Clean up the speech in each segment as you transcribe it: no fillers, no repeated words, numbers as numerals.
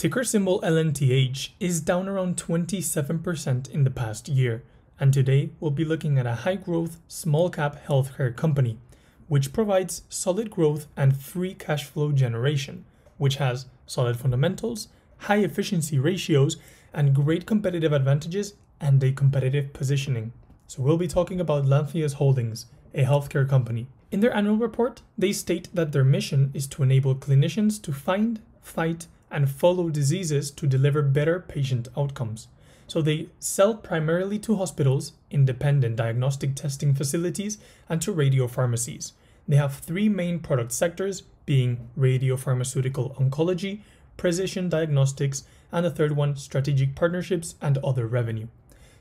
Ticker symbol LNTH is down around 27% in the past year, and today we'll be looking at a high-growth, small-cap healthcare company, which provides solid growth and free cash flow generation, which has solid fundamentals, high efficiency ratios, and great competitive advantages and a competitive positioning. So we'll be talking about Lantheus Holdings, a healthcare company. In their annual report, they state that their mission is to enable clinicians to find, fight, and follow diseases to deliver better patient outcomes. So they sell primarily to hospitals, independent diagnostic testing facilities, and to radiopharmacies. They have three main product sectors, being radiopharmaceutical oncology, precision diagnostics, and the third one, strategic partnerships and other revenue.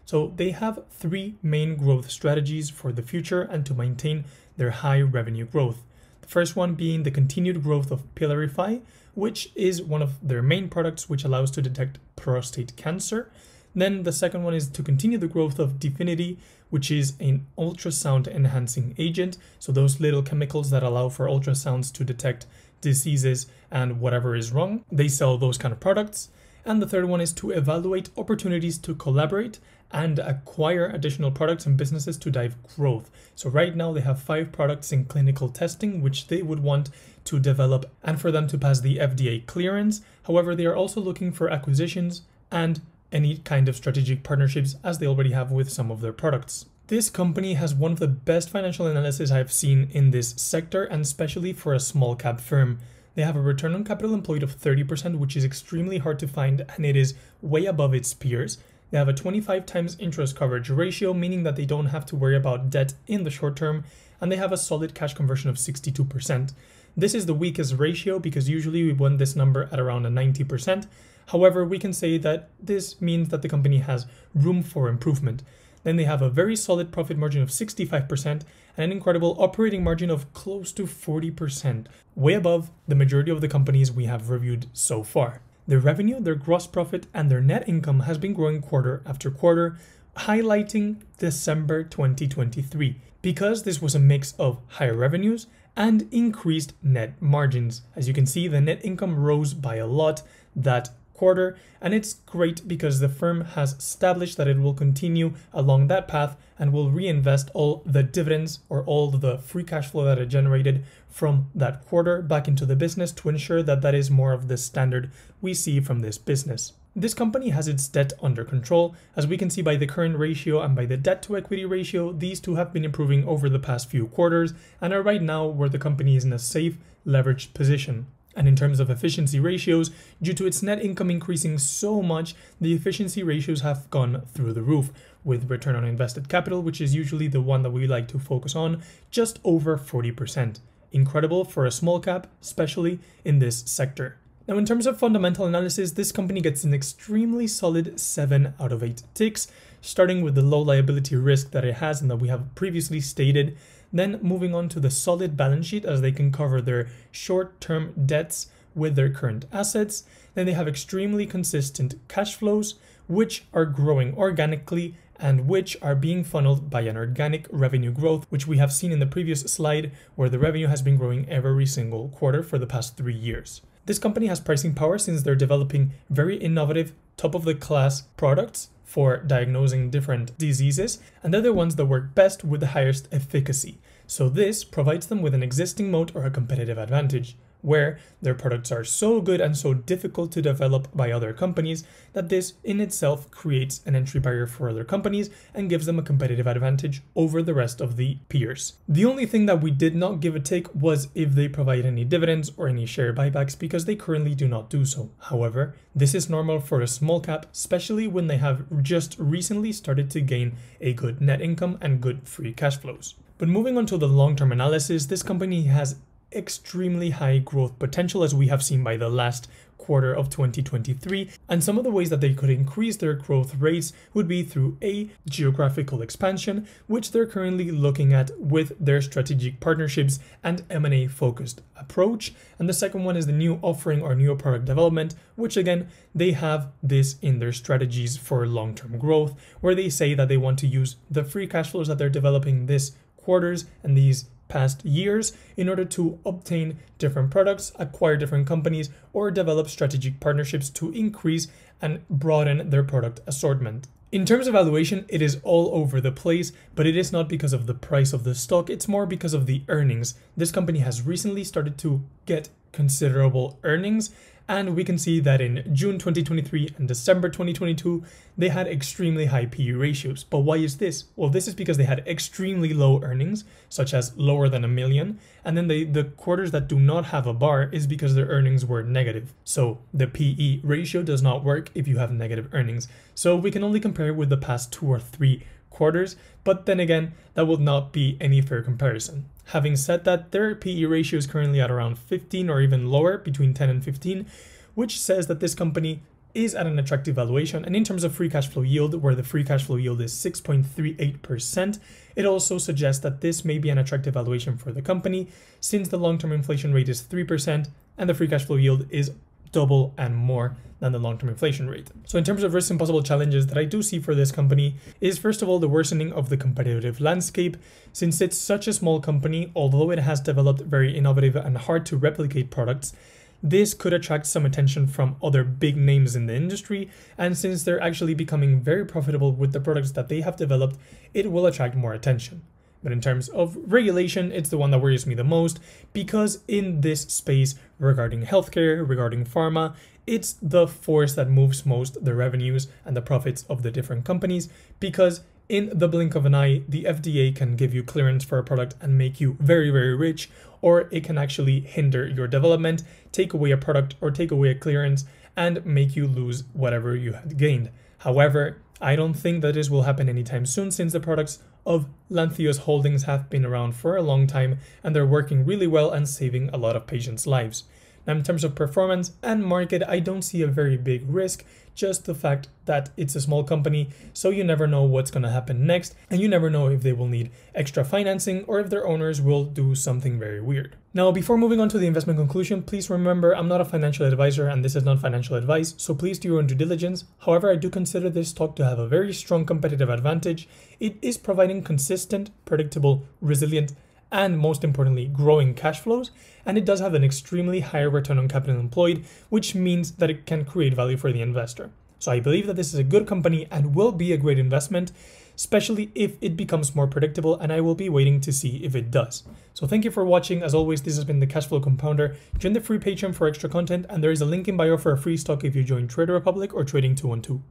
So they have three main growth strategies for the future and to maintain their high revenue growth. The first one being the continued growth of Pylarify, which is one of their main products which allows to detect prostate cancer. Then the second one is to continue the growth of Definity, which is an ultrasound enhancing agent. So those little chemicals that allow for ultrasounds to detect diseases and whatever is wrong. They sell those kind of products. And the third one is to evaluate opportunities to collaborate and acquire additional products and businesses to drive growth. So right now they have 5 products in clinical testing, which they would want to develop and for them to pass the FDA clearance. However, they are also looking for acquisitions and any kind of strategic partnerships as they already have with some of their products. This company has one of the best financial analysis I've seen in this sector, and especially for a small cap firm. They have a return on capital employed of 30%, which is extremely hard to find, and it is way above its peers. They have a 25 times interest coverage ratio, meaning that they don't have to worry about debt in the short term, and they have a solid cash conversion of 62%. This is the weakest ratio because usually we want this number at around a 90%. However, we can say that this means that the company has room for improvement. Then they have a very solid profit margin of 65% and an incredible operating margin of close to 40%, way above the majority of the companies we have reviewed so far. Their revenue, their gross profit, and their net income has been growing quarter after quarter, highlighting December 2023, because this was a mix of higher revenues and increased net margins. As you can see, the net income rose by a lot that quarter, and it's great because the firm has established that it will continue along that path and will reinvest all the dividends or all the free cash flow that it generated from that quarter back into the business to ensure that that is more of the standard we see from this business. This company has its debt under control. As we can see by the current ratio and by the debt to equity ratio, these two have been improving over the past few quarters and are right now where the company is in a safe leveraged position. And in terms of efficiency ratios, due to its net income increasing so much, the efficiency ratios have gone through the roof, with return on invested capital, which is usually the one that we like to focus on, just over 40%. Incredible for a small cap, especially in this sector. Now, in terms of fundamental analysis, this company gets an extremely solid 7 out of 8 ticks, starting with the low liability risk that it has and that we have previously stated. Then moving on to the solid balance sheet, as they can cover their short-term debts with their current assets. Then they have extremely consistent cash flows, which are growing organically and which are being funneled by an organic revenue growth, which we have seen in the previous slide, where the revenue has been growing every single quarter for the past 3 years. This company has pricing power since they're developing very innovative, top-of-the-class products for diagnosing different diseases, and they're the ones that work best with the highest efficacy. So this provides them with an existing moat or a competitive advantage, where their products are so good and so difficult to develop by other companies that this in itself creates an entry barrier for other companies and gives them a competitive advantage over the rest of the peers. The only thing that we did not give a take was if they provide any dividends or any share buybacks, because they currently do not do so. However, this is normal for a small cap, especially when they have just recently started to gain a good net income and good free cash flows. But moving on to the long-term analysis, this company has extremely high growth potential, as we have seen by the last quarter of 2023, and some of the ways that they could increase their growth rates would be through a geographical expansion, which they're currently looking at with their strategic partnerships and M&A focused approach. And the second one is the new offering or new product development, which again, they have this in their strategies for long-term growth, where they say that they want to use the free cash flows that they're developing this quarters and these past years in order to obtain different products, acquire different companies, or develop strategic partnerships to increase and broaden their product assortment. In terms of valuation, it is all over the place, but it is not because of the price of the stock, it's more because of the earnings. This company has recently started to get considerable earnings, and we can see that in June 2023 and December 2022, they had extremely high PE ratios. But why is this? Well, this is because they had extremely low earnings, such as lower than $1 million. And then the quarters that do not have a bar is because their earnings were negative. So the PE ratio does not work if you have negative earnings. So we can only compare it with the past 2 or 3 quarters, but then again, that will not be any fair comparison. Having said that, their PE ratio is currently at around 15 or even lower, between 10 and 15, which says that this company is at an attractive valuation. And in terms of free cash flow yield, where the free cash flow yield is 6.38%, it also suggests that this may be an attractive valuation for the company, since the long-term inflation rate is 3% and the free cash flow yield is double and more than the long-term inflation rate. So in terms of risks and possible challenges that I do see for this company is, first of all, the worsening of the competitive landscape. Since it's such a small company, although it has developed very innovative and hard to replicate products, this could attract some attention from other big names in the industry, and since they're actually becoming very profitable with the products that they have developed, it will attract more attention. But in terms of regulation, it's the one that worries me the most, because in this space regarding healthcare, regarding pharma, it's the force that moves most the revenues and the profits of the different companies, because in the blink of an eye, the FDA can give you clearance for a product and make you very, very rich, or it can actually hinder your development, take away a product or take away a clearance, and make you lose whatever you had gained. However, I don't think that this will happen anytime soon, since the products of Lantheus Holdings have been around for a long time and they're working really well and saving a lot of patients' lives. Now, in terms of performance and market, I don't see a very big risk, just the fact that it's a small company, so you never know what's going to happen next, and you never know if they will need extra financing or if their owners will do something very weird. Now, before moving on to the investment conclusion, please remember I'm not a financial advisor and this is not financial advice, so please do your own due diligence. However, I do consider this stock to have a very strong competitive advantage. It is providing consistent, predictable, resilient, and most importantly, growing cash flows, and it does have an extremely high return on capital employed, which means that it can create value for the investor. So I believe that this is a good company and will be a great investment, especially if it becomes more predictable, and I will be waiting to see if it does. So thank you for watching. As always, this has been the Cashflow Compounder. Join the free Patreon for extra content, and there is a link in bio for a free stock if you join Trader Republic or Trading 212.